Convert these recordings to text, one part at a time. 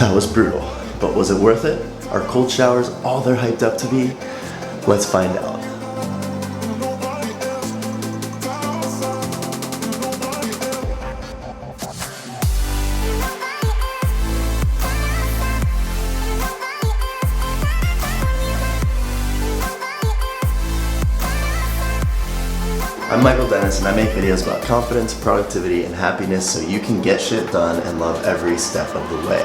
That was brutal, but was it worth it? Are cold showers all they're hyped up to be? Let's find out. I'm Michael Dennis, and I make videos about confidence, productivity, and happiness so you can get shit done and love every step of the way.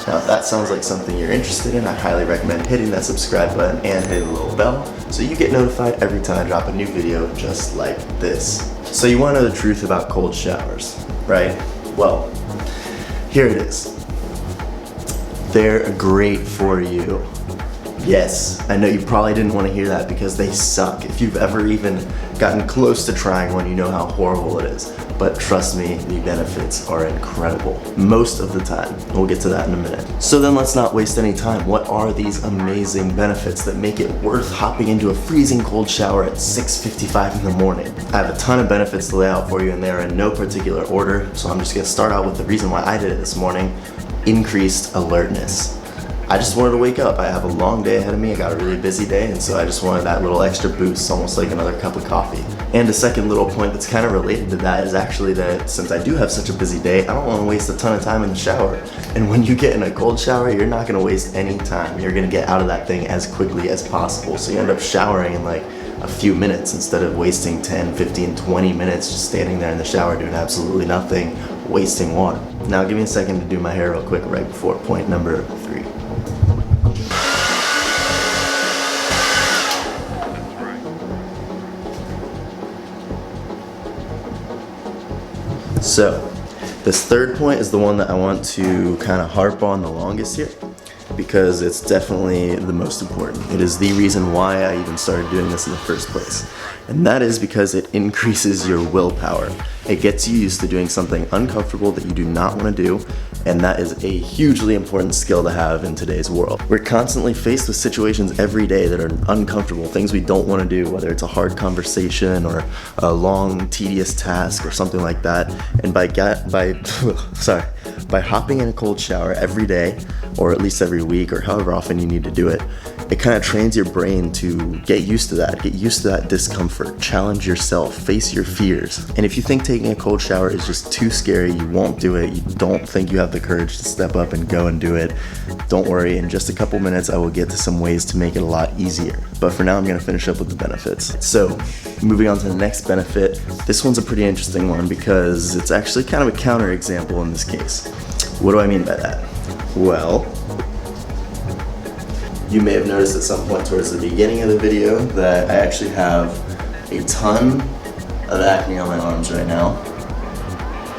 Now, if that sounds like something you're interested in, I highly recommend hitting that subscribe button and hitting the little bell so you get notified every time I drop a new video just like this. So you want to know the truth about cold showers, right? Well, here it is. They're great for you. Yes, I know you probably didn't want to hear that because they suck. If you've ever even gotten close to trying one, you know how horrible it is. But trust me, the benefits are incredible. Most of the time. We'll get to that in a minute. So then let's not waste any time. What are these amazing benefits that make it worth hopping into a freezing cold shower at 6:55 in the morning? I have a ton of benefits to lay out for you, and they are in no particular order. So I'm just gonna start out with the reason why I did it this morning: increased alertness. I just wanted to wake up. I have a long day ahead of me. I got a really busy day, and so I just wanted that little extra boost, almost like another cup of coffee. And a second little point that's kind of related to that is actually that since I do have such a busy day, I don't want to waste a ton of time in the shower. And when you get in a cold shower, you're not going to waste any time. You're going to get out of that thing as quickly as possible. So you end up showering in like a few minutes instead of wasting 10, 15, 20 minutes just standing there in the shower doing absolutely nothing, wasting water. Now give me a second to do my hair real quick right before point number 3. So, this third point is the one that I want to kind of harp on the longest here because it's definitely the most important. It is the reason why I even started doing this in the first place. And that is because it increases your willpower. It gets you used to doing something uncomfortable that you do not want to do, and that is a hugely important skill to have in today's world. We're constantly faced with situations every day that are uncomfortable, things we don't want to do, whether it's a hard conversation or a long, tedious task or something like that. And by hopping in a cold shower every day, or at least every week, or however often you need to do it, it kind of trains your brain to get used to that discomfort, challenge yourself, face your fears. And if you think taking a cold shower is just too scary, you won't do it, you don't think you have the courage to step up and go and do it, don't worry, in just a couple minutes I will get to some ways to make it a lot easier. But for now I'm gonna finish up with the benefits. So, moving on to the next benefit, this one's a pretty interesting one because it's actually kind of a counter example in this case. What do I mean by that? Well, you may have noticed at some point towards the beginning of the video that I actually have a ton of acne on my arms right now.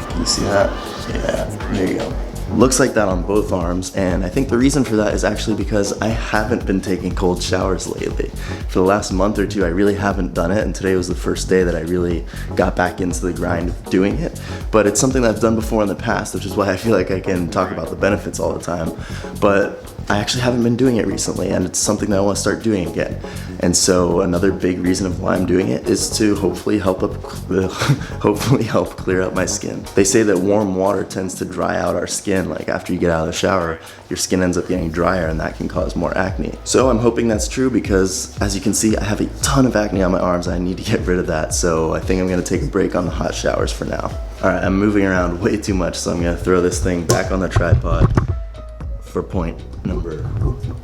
Can you see that? Yeah, there you go. Looks like that on both arms, and I think the reason for that is actually because I haven't been taking cold showers lately. For the last month or two, I really haven't done it, and today was the first day that I really got back into the grind of doing it. But it's something that I've done before in the past, which is why I feel like I can talk about the benefits all the time. But I actually haven't been doing it recently, and it's something that I want to start doing again. And so another big reason of why I'm doing it is to hopefully help clear up my skin. They say that warm water tends to dry out our skin. Like after you get out of the shower, your skin ends up getting drier, and that can cause more acne. So I'm hoping that's true because, as you can see, I have a ton of acne on my arms. I need to get rid of that. So I think I'm gonna take a break on the hot showers for now. All right, I'm moving around way too much, so I'm gonna throw this thing back on the tripod for point number,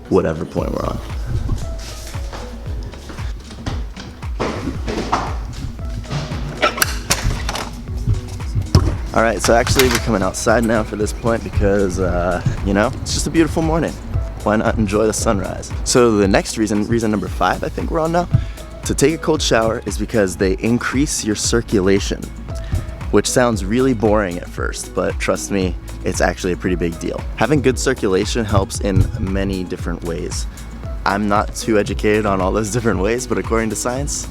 whatever point we're on. All right, so actually we're coming outside now for this point because, you know, it's just a beautiful morning. Why not enjoy the sunrise? So the next reason number 5, I think we're on now, to take a cold shower is because they increase your circulation, which sounds really boring at first, but trust me, it's actually a pretty big deal. Having good circulation helps in many different ways. I'm not too educated on all those different ways, but according to science,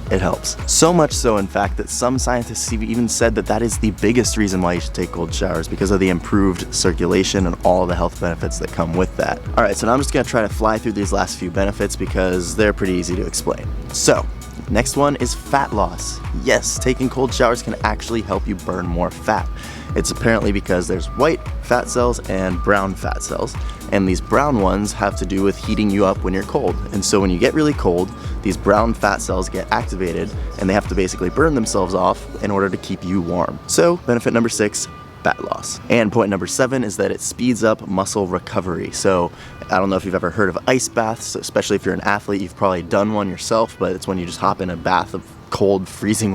it helps. So much so, in fact, that some scientists have even said that that is the biggest reason why you should take cold showers, because of the improved circulation and all the health benefits that come with that. All right, so now I'm just gonna try to fly through these last few benefits because they're pretty easy to explain. So, Next one is fat loss. Yes, taking cold showers can actually help you burn more fat. It's apparently because there's white fat cells and brown fat cells, and these brown ones have to do with heating you up when you're cold. And so when you get really cold, these brown fat cells get activated and they have to basically burn themselves off in order to keep you warm. So benefit number 6, fat loss. And point number 7 is that it speeds up muscle recovery. So I don't know if you've ever heard of ice baths, especially if you're an athlete. You've probably done one yourself, but it's when you just hop in a bath of cold, freezing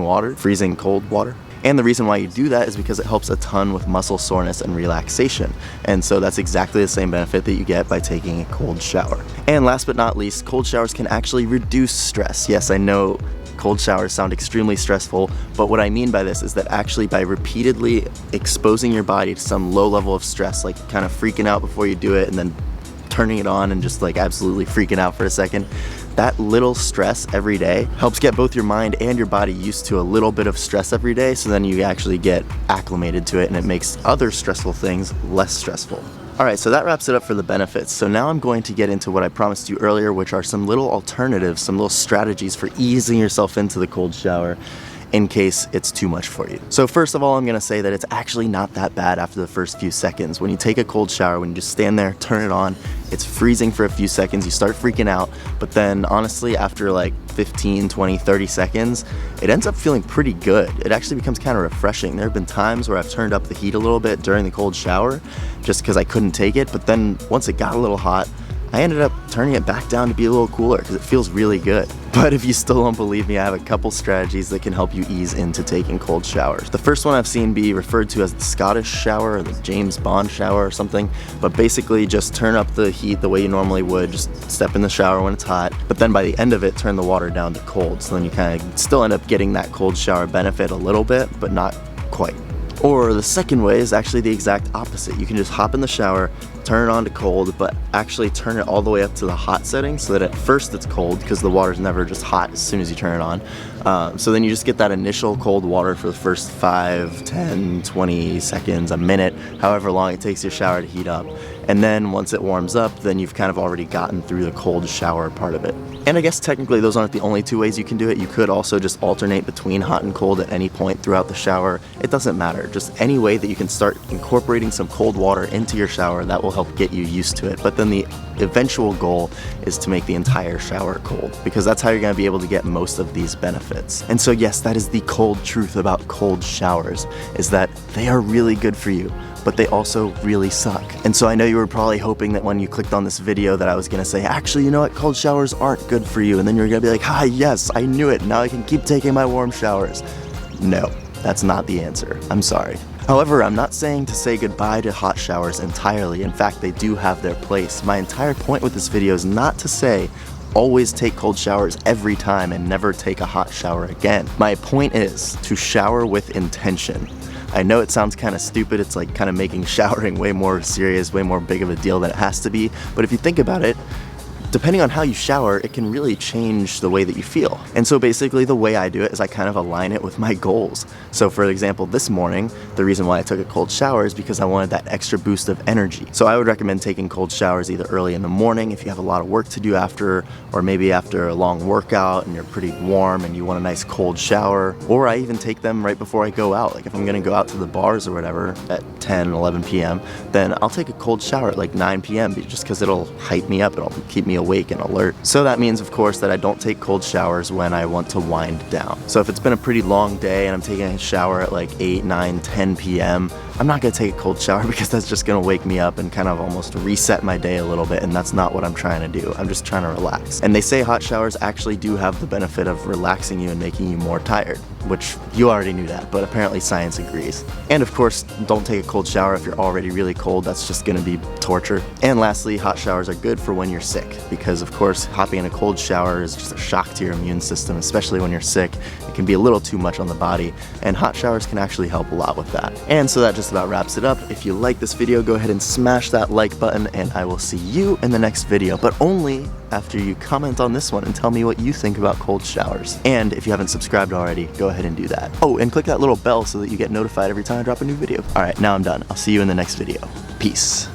cold water. And the reason why you do that is because it helps a ton with muscle soreness and relaxation. And so that's exactly the same benefit that you get by taking a cold shower. And last but not least, cold showers can actually reduce stress. Yes, I know cold showers sound extremely stressful, but what I mean by this is that actually by repeatedly exposing your body to some low level of stress, like kind of freaking out before you do it and then turning it on and just like absolutely freaking out for a second, that little stress every day helps get both your mind and your body used to a little bit of stress every day, so then you actually get acclimated to it and it makes other stressful things less stressful. Alright, so that wraps it up for the benefits. So now I'm going to get into what I promised you earlier, which are some little alternatives, some little strategies for easing yourself into the cold shower in case it's too much for you. So first of all, I'm gonna say that it's actually not that bad after the first few seconds. When you take a cold shower, when you just stand there, turn it on, it's freezing for a few seconds, you start freaking out, but then honestly, after like 15, 20, 30 seconds, it ends up feeling pretty good. It actually becomes kind of refreshing. There have been times where I've turned up the heat a little bit during the cold shower just because I couldn't take it, but then once it got a little hot, I ended up turning it back down to be a little cooler because it feels really good. But if you still don't believe me, I have a couple strategies that can help you ease into taking cold showers. The first one I've seen be referred to as the Scottish shower or the James Bond shower or something, but basically just turn up the heat the way you normally would, just step in the shower when it's hot, but then by the end of it, turn the water down to cold. So then you kind of still end up getting that cold shower benefit a little bit, but not quite. Or the second way is actually the exact opposite. You can just hop in the shower, turn it on to cold, but actually turn it all the way up to the hot setting so that at first it's cold because the water's never just hot as soon as you turn it on. So then you just get that initial cold water for the first 5, 10, 20 seconds, a minute, however long it takes your shower to heat up. And then once it warms up, then you've kind of already gotten through the cold shower part of it. And I guess technically those aren't the only two ways you can do it. You could also just alternate between hot and cold at any point throughout the shower. It doesn't matter. Just any way that you can start incorporating some cold water into your shower, that will help get you used to it. But then the eventual goal is to make the entire shower cold, because that's how you're going to be able to get most of these benefits. And so yes, that is the cold truth about cold showers, is that they are really good for you, but they also really suck. And so I know you were probably hoping that when you clicked on this video that I was gonna say, actually, you know what, cold showers aren't good for you. And then you're gonna be like, ah, yes, I knew it. Now I can keep taking my warm showers. No, that's not the answer. I'm sorry. However, I'm not saying to say goodbye to hot showers entirely. In fact, they do have their place. My entire point with this video is not to say always take cold showers every time and never take a hot shower again. My point is to shower with intention. I know it sounds kind of stupid, it's like kind of making showering way more serious, way more big of a deal than it has to be, but if you think about it, depending on how you shower, it can really change the way that you feel. And so basically the way I do it is I kind of align it with my goals. So for example, this morning, the reason why I took a cold shower is because I wanted that extra boost of energy. So I would recommend taking cold showers either early in the morning if you have a lot of work to do after, or maybe after a long workout and you're pretty warm and you want a nice cold shower. Or I even take them right before I go out. Like if I'm gonna go out to the bars or whatever at 10, 11 p.m., then I'll take a cold shower at like 9 p.m. just because it'll hype me up, it'll keep me awake and alert. So that means, of course, that I don't take cold showers when I want to wind down. So if it's been a pretty long day and I'm taking a shower at like 8, 9, 10 p.m., I'm not gonna take a cold shower because that's just gonna wake me up and kind of almost reset my day a little bit, and that's not what I'm trying to do. I'm just trying to relax. And they say hot showers actually do have the benefit of relaxing you and making you more tired, which you already knew that, but apparently science agrees. And of course, don't take a cold shower if you're already really cold. That's just gonna be torture. And lastly, hot showers are good for when you're sick, because of course, hopping in a cold shower is just a shock to your immune system, especially when you're sick. It can be a little too much on the body, and hot showers can actually help a lot with that. And so that just about wraps it up. If you like this video, go ahead and smash that like button, and I will see you in the next video, but only after you comment on this one and tell me what you think about cold showers. And if you haven't subscribed already, go ahead and do that. Oh, and click that little bell so that you get notified every time I drop a new video. All right, now I'm done. I'll see you in the next video. Peace.